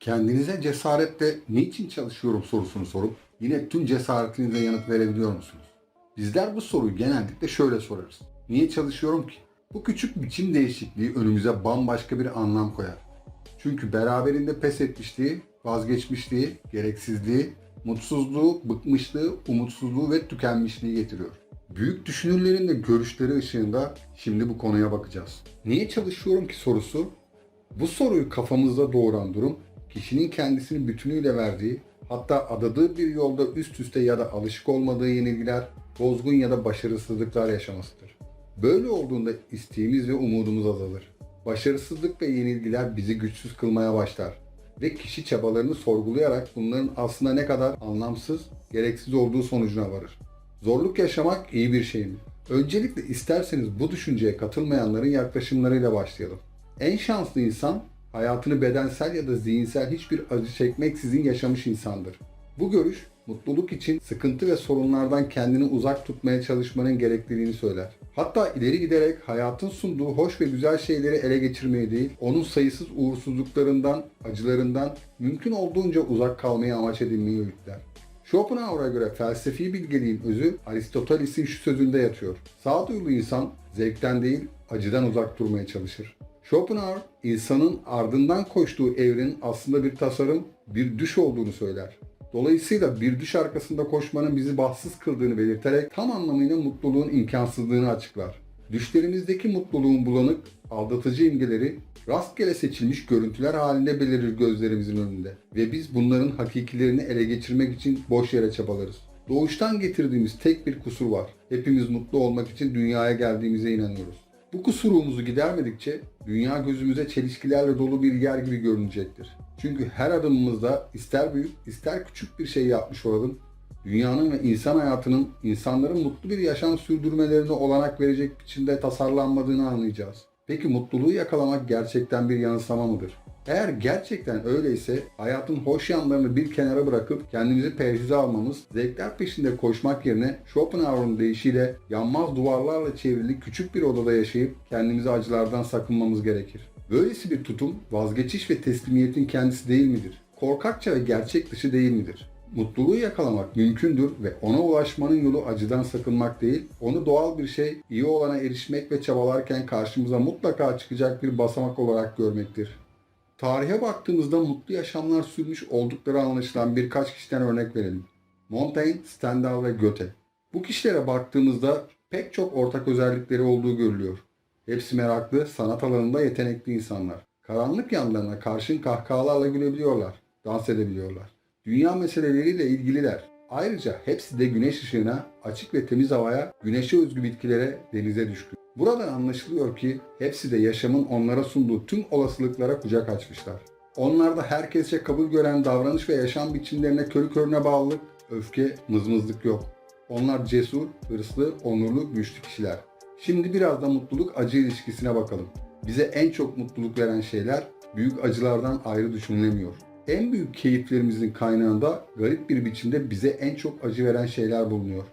Kendinize cesaretle niçin çalışıyorum sorusunu sorup yine tüm cesaretinize yanıt verebiliyor musunuz? Bizler bu soruyu genellikle şöyle sorarız. Niye çalışıyorum ki? Bu küçük biçim değişikliği önümüze bambaşka bir anlam koyar. Çünkü beraberinde pes etmişliği, vazgeçmişliği, gereksizliği, mutsuzluğu, bıkmışlığı, umutsuzluğu ve tükenmişliği getiriyor. Büyük düşünürlerin de görüşleri ışığında şimdi bu konuya bakacağız. Niye çalışıyorum ki sorusu, bu soruyu kafamızda doğuran durum, kişinin kendisini bütünüyle verdiği, hatta adadığı bir yolda üst üste ya da alışık olmadığı yenilgiler, bozgun ya da başarısızlıklar yaşamasıdır. Böyle olduğunda isteğimiz ve umudumuz azalır. Başarısızlık ve yenilgiler bizi güçsüz kılmaya başlar ve kişi çabalarını sorgulayarak bunların aslında ne kadar anlamsız, gereksiz olduğu sonucuna varır. Zorluk yaşamak iyi bir şey mi? Öncelikle isterseniz bu düşünceye katılmayanların yaklaşımlarıyla başlayalım. En şanslı insan, hayatını bedensel ya da zihinsel hiçbir acı çekmeksizin yaşamış insandır. Bu görüş, mutluluk için sıkıntı ve sorunlardan kendini uzak tutmaya çalışmanın gerekliliğini söyler. Hatta ileri giderek hayatın sunduğu hoş ve güzel şeyleri ele geçirmeyi değil, onun sayısız uğursuzluklarından, acılarından mümkün olduğunca uzak kalmayı amaç edinmeyi öğütler. Schopenhauer'a göre felsefi bilgeliğin özü Aristoteles'in şu sözünde yatıyor. Sağduyulu insan zevkten değil, acıdan uzak durmaya çalışır. Schopenhauer, insanın ardından koştuğu evrenin aslında bir tasarım, bir düş olduğunu söyler. Dolayısıyla bir düş arkasında koşmanın bizi bahtsız kıldığını belirterek tam anlamıyla mutluluğun imkansızlığını açıklar. Düşlerimizdeki mutluluğun bulanık, aldatıcı imgeleri rastgele seçilmiş görüntüler halinde belirir gözlerimizin önünde ve biz bunların hakikilerini ele geçirmek için boş yere çabalarız. Doğuştan getirdiğimiz tek bir kusur var. Hepimiz mutlu olmak için dünyaya geldiğimize inanıyoruz. Bu kusurumuzu gidermedikçe dünya gözümüze çelişkilerle dolu bir yer gibi görünecektir. Çünkü her adımımızda ister büyük ister küçük bir şey yapmış olalım, dünyanın ve insan hayatının insanların mutlu bir yaşam sürdürmelerine olanak verecek biçimde tasarlanmadığını anlayacağız. Peki mutluluğu yakalamak gerçekten bir yanılsama mıdır? Eğer gerçekten öyleyse hayatın hoş yanlarını bir kenara bırakıp kendimizi perhize almamız, zevkler peşinde koşmak yerine Schopenhauer'un deyişiyle yanmaz duvarlarla çevrili küçük bir odada yaşayıp kendimizi acılardan sakınmamız gerekir. Böylesi bir tutum vazgeçiş ve teslimiyetin kendisi değil midir? Korkakça ve gerçek dışı değil midir? Mutluluğu yakalamak mümkündür ve ona ulaşmanın yolu acıdan sakınmak değil, onu doğal bir şey, iyi olana erişmek ve çabalarken karşımıza mutlaka çıkacak bir basamak olarak görmektir. Tarihe baktığımızda mutlu yaşamlar sürmüş oldukları anlaşılan birkaç kişiden örnek verelim. Montaigne, Stendhal ve Goethe. Bu kişilere baktığımızda pek çok ortak özellikleri olduğu görülüyor. Hepsi meraklı, sanat alanında yetenekli insanlar. Karanlık yanlarına karşın kahkahalarla gülebiliyorlar, dans edebiliyorlar. Dünya meseleleriyle ilgililer. Ayrıca hepsi de güneş ışığına, açık ve temiz havaya, güneşe özgü bitkilere, denize düşkün. Buradan anlaşılıyor ki hepsi de yaşamın onlara sunduğu tüm olasılıklara kucak açmışlar. Onlarda herkesçe kabul gören davranış ve yaşam biçimlerine körü körüne bağlılık, öfke, mızmızlık yok. Onlar cesur, hırslı, onurlu, güçlü kişiler. Şimdi biraz da mutluluk acı ilişkisine bakalım. Bize en çok mutluluk veren şeyler büyük acılardan ayrı düşünülemiyor. En büyük keyiflerimizin kaynağında garip bir biçimde bize en çok acı veren şeyler bulunuyor.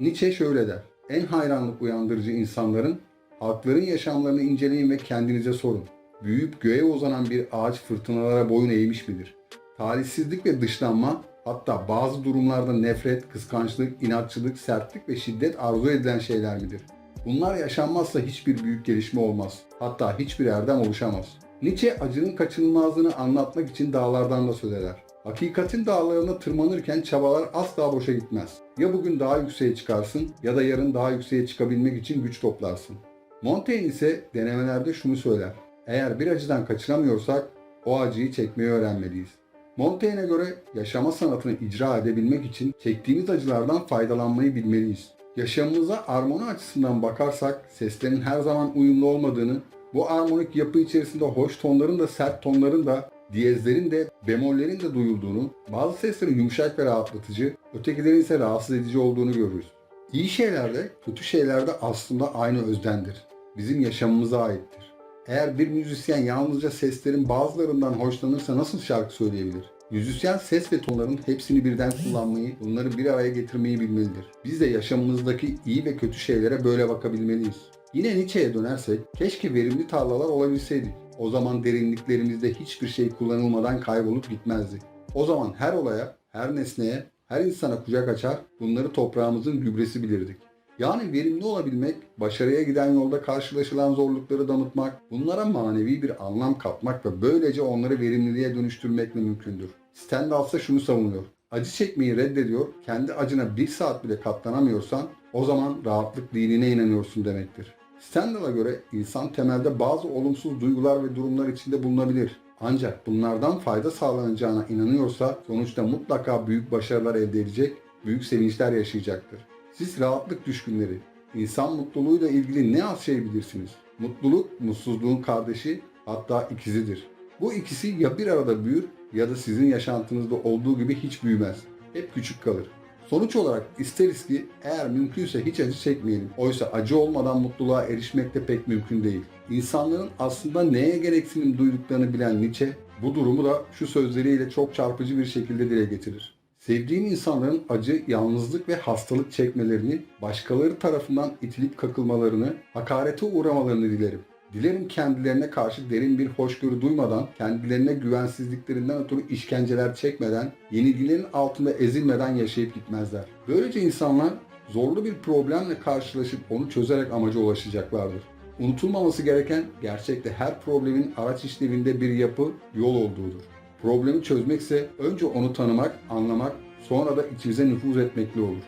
Nietzsche şöyle der: en hayranlık uyandırıcı insanların, halkların yaşamlarını inceleyin ve kendinize sorun. Büyüyüp göğe uzanan bir ağaç fırtınalara boyun eğmiş midir? Talihsizlik ve dışlanma, hatta bazı durumlarda nefret, kıskançlık, inatçılık, sertlik ve şiddet arzu edilen şeyler midir? Bunlar yaşanmazsa hiçbir büyük gelişme olmaz. Hatta hiçbir erdem oluşamaz. Nietzsche acının kaçınılmazlığını anlatmak için dağlardan da söz eder. Hakikatin dağlarına tırmanırken çabalar asla boşa gitmez. Ya bugün daha yükseğe çıkarsın ya da yarın daha yükseğe çıkabilmek için güç toplarsın. Montaigne ise denemelerde şunu söyler: eğer bir acıdan kaçınamıyorsak o acıyı çekmeyi öğrenmeliyiz. Montaigne'e göre yaşama sanatını icra edebilmek için çektiğimiz acılardan faydalanmayı bilmeliyiz. Yaşamımıza armoni açısından bakarsak seslerin her zaman uyumlu olmadığını, bu armonik yapı içerisinde hoş tonların da sert tonların da, diyezlerin de bemollerin de duyulduğunu, bazı seslerin yumuşak ve rahatlatıcı, ötekilerin ise rahatsız edici olduğunu görürüz. İyi şeyler de kötü şeyler de aslında aynı özdendir. Bizim yaşamımıza aittir. Eğer bir müzisyen yalnızca seslerin bazılarından hoşlanırsa nasıl şarkı söyleyebilir? Müzisyen ses ve tonların hepsini birden kullanmayı, bunları bir araya getirmeyi bilmelidir. Biz de yaşamımızdaki iyi ve kötü şeylere böyle bakabilmeliyiz. Yine Nietzsche'ye dönersek, keşke verimli tarlalar olabilseydik. O zaman derinliklerimizde hiçbir şey kullanılmadan kaybolup gitmezdi. O zaman her olaya, her nesneye, her insana kucak açar, bunları toprağımızın gübresi bilirdik. Yani verimli olabilmek, başarıya giden yolda karşılaşılan zorlukları damıtmak, bunlara manevi bir anlam katmak ve böylece onları verimliliğe dönüştürmekle mümkündür. Stendhal ise şunu savunuyor. Acı çekmeyi reddediyor, kendi acına bir saat bile katlanamıyorsan o zaman rahatlık dinine inanıyorsun demektir. Stendhal'a göre insan temelde bazı olumsuz duygular ve durumlar içinde bulunabilir. Ancak bunlardan fayda sağlanacağına inanıyorsa sonuçta mutlaka büyük başarılar elde edecek, büyük sevinçler yaşayacaktır. Siz rahatlık düşkünleri, insan mutluluğuyla ilgili ne az şey bilirsiniz? Mutluluk, mutsuzluğun kardeşi, hatta ikizidir. Bu ikisi ya bir arada büyür ya da sizin yaşantınızda olduğu gibi hiç büyümez. Hep küçük kalır. Sonuç olarak isteriz ki eğer mümkünse hiç acı çekmeyelim. Oysa acı olmadan mutluluğa erişmek de pek mümkün değil. İnsanların aslında neye gereksinim duyduklarını bilen Nietzsche, bu durumu da şu sözleriyle çok çarpıcı bir şekilde dile getirir. Sevdiğim insanların acı, yalnızlık ve hastalık çekmelerini, başkaları tarafından itilip kakılmalarını, hakarete uğramalarını dilerim. Dilerim kendilerine karşı derin bir hoşgörü duymadan, kendilerine güvensizliklerinden ötürü işkenceler çekmeden, yenilgilerin altında ezilmeden yaşayıp gitmezler. Böylece insanlar zorlu bir problemle karşılaşıp onu çözerek amaca ulaşacaklardır. Unutulmaması gereken gerçekte her problemin araç işlevinde bir yapı, yol olduğudur. Problemi çözmekse önce onu tanımak, anlamak, sonra da içimize nüfuz etmekle olur.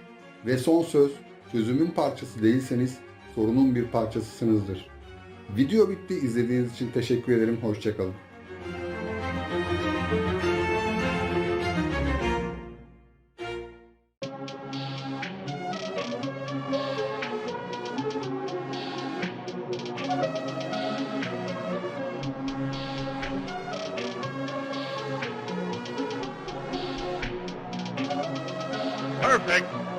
Ve son söz, çözümün parçası değilseniz sorunun bir parçasısınızdır. Video bitti. İzlediğiniz için teşekkür ederim. Hoşça kalın. Perfect.